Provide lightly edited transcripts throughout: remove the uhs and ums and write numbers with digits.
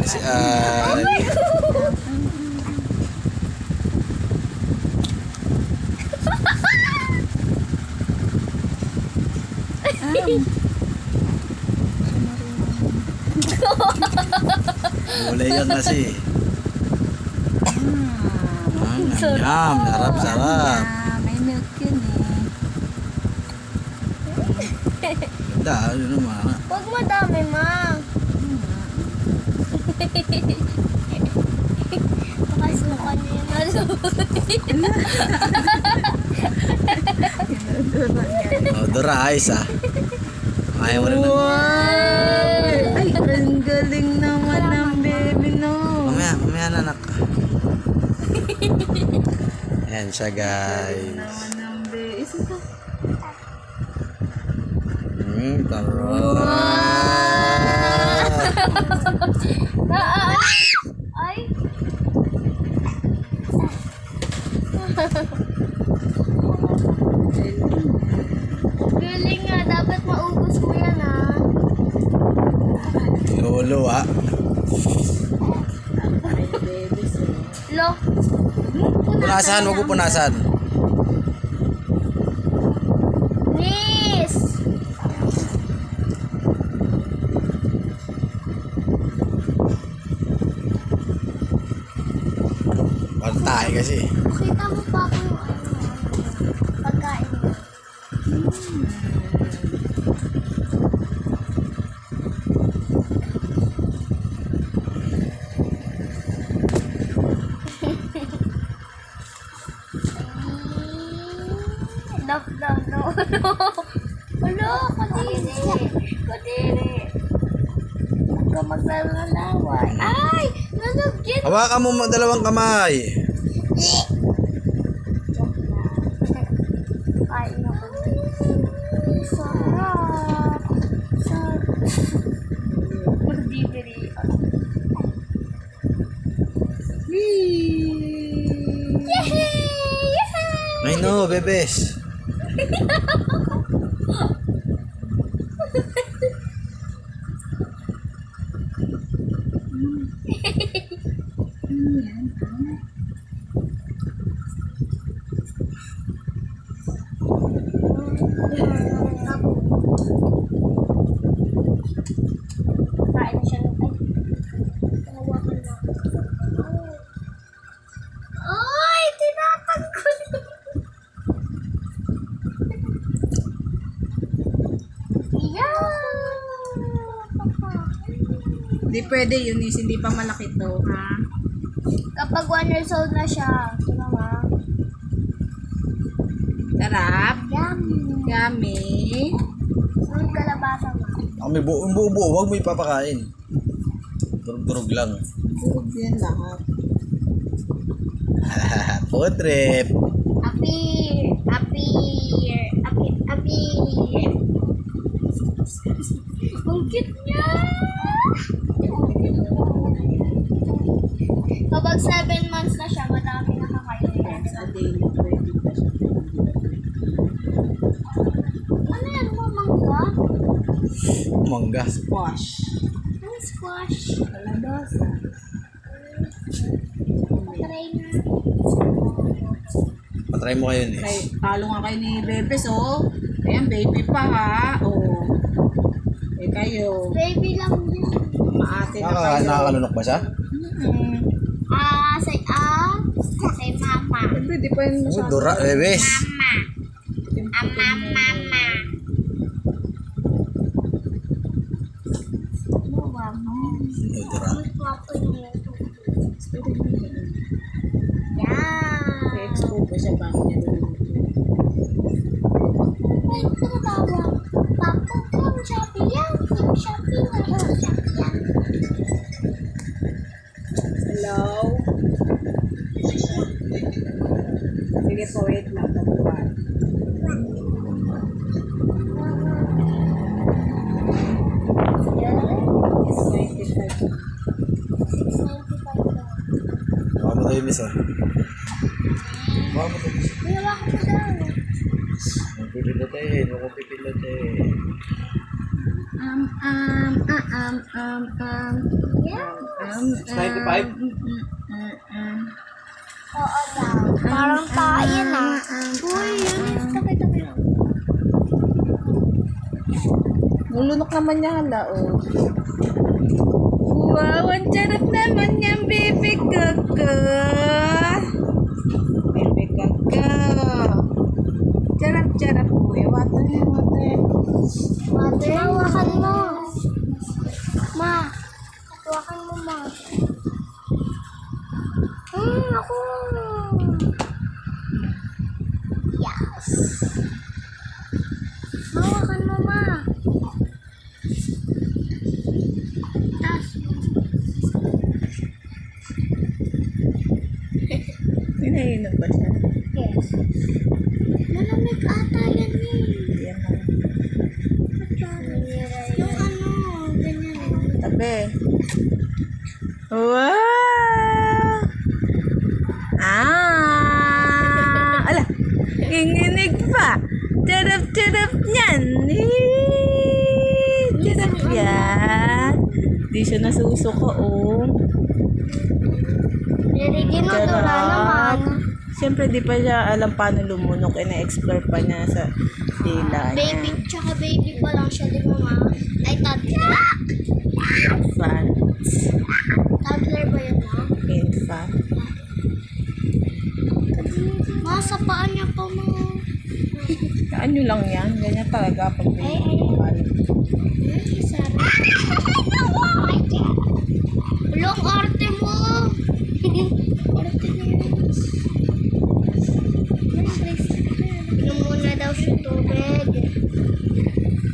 Si Ay. Mulay yan kasi. Yum, sarap, sarap. May milk yun Ganda, ano naman. Huwag madami, ma. Makasukan niya yung Oh, Dora, ayos ah. Ayaw mo rin na. Wow! Ay, ang galing naman ng baby, no? Mamaya na, anak. Ayan siya, guys. Naman ng baby. Isa ka. Tara. Ay! Galing nga, dapat maubos mo yan, ah. Lolo, ah. Ay, baby, so. Lo. Punasan, wag mo punasan. Miss! Pantay kasi. Kita mo pa ako yung pagkain mo. No. Ano? Kadiri. Huwag ka maglalaway. Ay! Nalagyan! Hawakan mo dalawang kamay. Kain ako. Sarap. Magbibili. Yehey! Ay no, bebes. Kain na siya ng hawakan na. Ay, tinatanggol. Hindi pwede yun, is hindi pa malaki to, ha? Kapag 1 years old na siya, ito na nga. Sarap. Yummy. Yummy. Sunod kalabasa mo. Ang may buo, wag mo ipapakain. Durog-durog lang. Durog yan lahat. Food trip. Appear. Ang cute niya. Kapag 7 months na siya, madami nakakainin. Sa daily pwede pa siya. Ano yan mo, mangga? Mangga. Squash. Ano squash? Kalabasa. Patry na. Patry mo kayo, Ay, Nis. talo nga kayo ni Bebes, oh. Ayan, baby pa, ha? Oh. Eh, kayo. Baby lang yun. Maate na kayo. Nakakalunok ba siya? Say mama. Siyempre, di pa yun Uy, masyado. Dora, bebes. Mama. Uy, Dora. Yeah. I-expo pa siya pa. Hello? Sige po, wait lang. Pagbuwan. It's 95. Baka mo tayo, Nis, ah. Baka mo tayo, Nis. Pipindot eh. Pipindot eh. Yeah. 95? Oo daw. Parang tayo na. Uy, yun. Tabi-tabi lang. Nulunok naman niya hala, oh. Wow, ang sarap naman yan, baby kaka. Baby kaka. Sarap-sarap po eh. Water yan, water. Mother, hawakan mo. Ma, hawakan mo, ma. Ako. Yes. Hawakan mo, ma. Tas. Pinainom ba siya? Yes. Malamig ata yan eh. Yan na. Yung ano, ganyan. Tabi. Wow! Ala! Ginginig pa! Charap-charap niyan! Charap yan! Di siya nasusuka, oh. Nirigin mo to na naman. Siyempre, di pa siya alam paano lumunok. Na-explore pa niya sa dila niya. Baby, tsaka baby pa lang siya, di ba ma? Ay, toddler. Infant. Toddler ba yun, ma? Infant. Ma, sa paa niya pa, ma. Ano lang yan? Ganyan talaga pag Ay, infant. Ay, sarap. Ulong arte mo. Arte na yun. Inom muna daw siya tubig.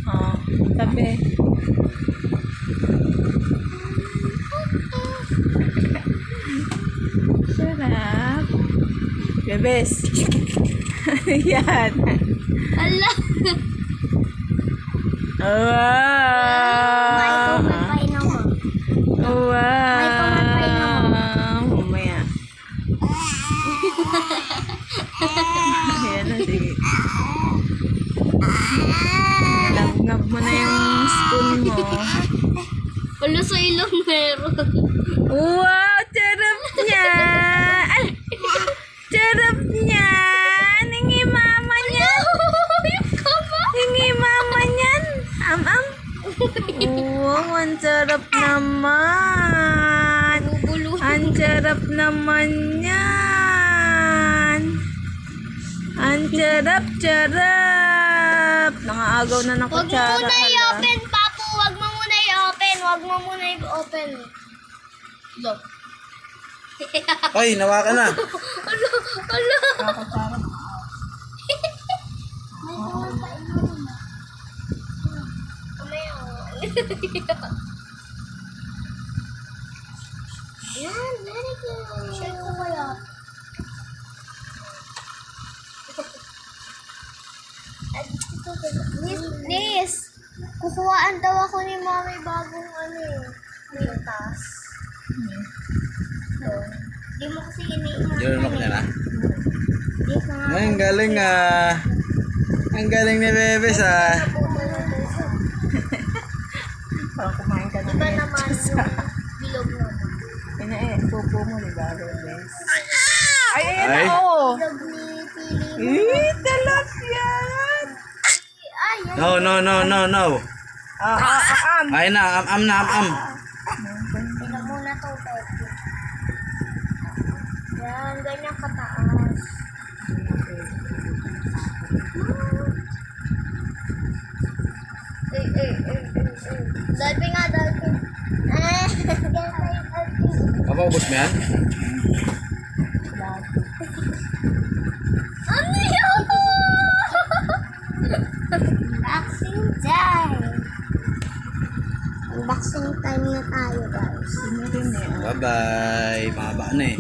Oh, tabi. Sarap. Bebes. Yan. Ala. May Wow. kumapay na mo. Wow. May kumapay na mo. Mamaya. Ayan na, sige. Ngab mo na yung spoon mo. Wala sa ilong meron. Wow, charap niya! Ay, charap niya! Hingi mama niya! Hingi mama niyan! Am-am! Wow, ang sarap naman! Ang sarap naman yan! Ang sarap-sarap! Nangaagaw na ng Huwag mo kutsara. muna hala. i-open, Papu. Huwag mo muna i-open. Huwag mo muna i-open. Look. Oy, nawa ka na. Ala, ala. Kutsara. May kumakain mo rin. Mamaya, yan, very good. Shake ko kaya. Nis, kukuhaan daw ako ni Mami bagong ano eh, mintas. So, di mo kasi iniiwan. Yun na na. Di ko nga. Ay, ang galing ah. Ang galing ni Bebes ah. Parang kumain ka na. Iba naman yung bilog naman. Yun na pupo mo, diba, Bebes? Ay, ayan Ay. na, oh! Bilog ni Pili mo. Talap yan! Ay, yan. No, no, no, no, no. Ay na, am na, am. Tingnan muna to, Pepe. Yan, ganyan kataas. Dolphin nga, dolphin. Papaubos mo yan? Ano yun? Unboxing time. Unboxing time na tayo, guys. Yun na rin eh. Bye-bye. Mahaba na eh.